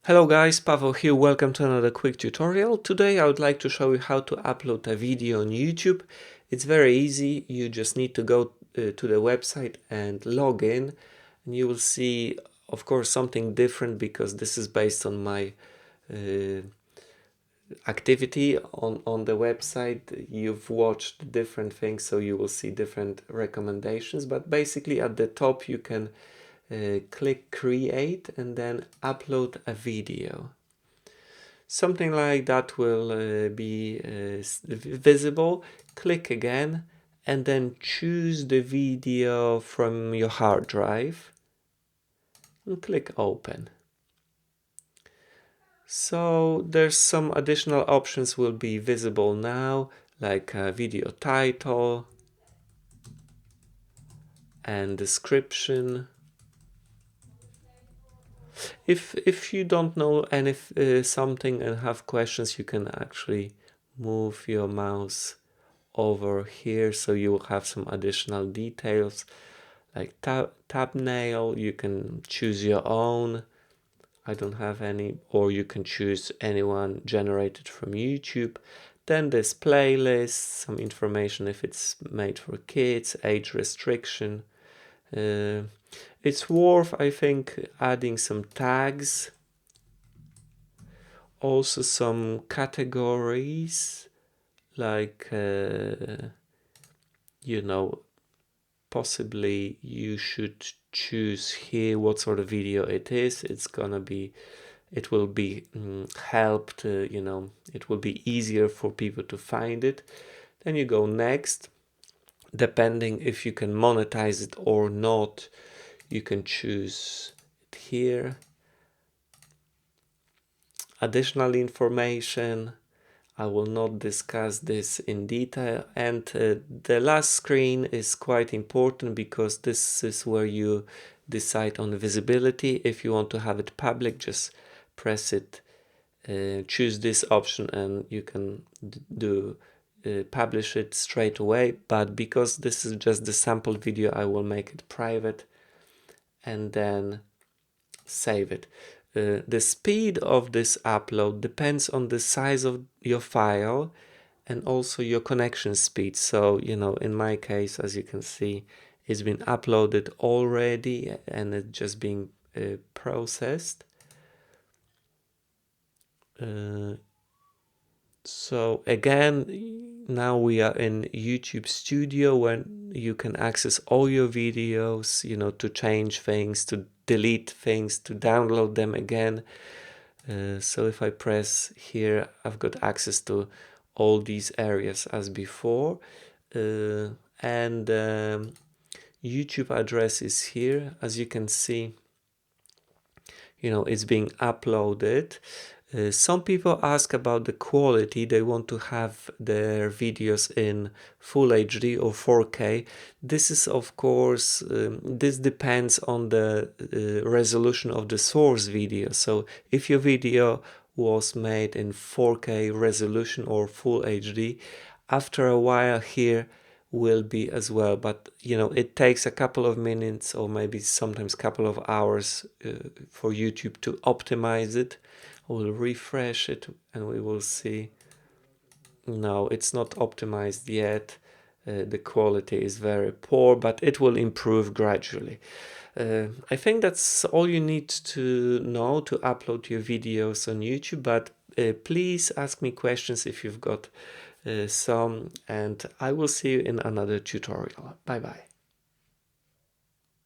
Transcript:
Hello guys, Pavel here, welcome to another quick tutorial. Today I would like to show you how to upload a video on YouTube. It's very easy, you just need to go to the website and log in, and you will see of course something different because this is based on my activity on the website. You've watched different things, so you will see different recommendations, but basically at the top you can click create and then upload a video. Something like that will be visible. Click again and then choose the video from your hard drive and click open. So there's some additional options will be visible now, like video title and description. If you don't know any something and have questions, you can actually move your mouse over here, so you will have some additional details like thumbnail. You can choose your own. I don't have any, or you can choose anyone generated from YouTube. Then this playlist, some information if it's made for kids, age restriction. It's worth, I think, adding some tags, also some categories like possibly you should choose here what sort of video it is. It will be helped, it will be easier for people to find it. Then you go next. Depending if you can monetize it or not, you can choose it here. Additional information. I will not discuss this in detail. And the last screen is quite important because this is where you decide on visibility. If you want to have it public, just press it, choose this option, and you can do publish it straight away. But because this is just the sample video, I will make it private and then save it. The speed of this upload depends on the size of your file and also your connection speed. So, in my case, as you can see, it's been uploaded already and it's just being processed. So again, now we are in YouTube Studio when you can access all your videos, to change things, to delete things, to download them again. So if I press here, I've got access to all these areas as before. And YouTube address is here. As you can see, it's being uploaded. Some people ask about the quality. They want to have their videos in full HD or 4K. This is, of course, this depends on the resolution of the source video. So if your video was made in 4K resolution or full HD, after a while here will be as well, but it takes a couple of minutes or maybe sometimes couple of hours for YouTube to optimize it. We'll refresh it and we will see. No, it's not optimized yet. The quality is very poor, but it will improve gradually. I think that's all you need to know to upload your videos on YouTube, but please ask me questions if you've got some, and I will see you in another tutorial. Bye bye.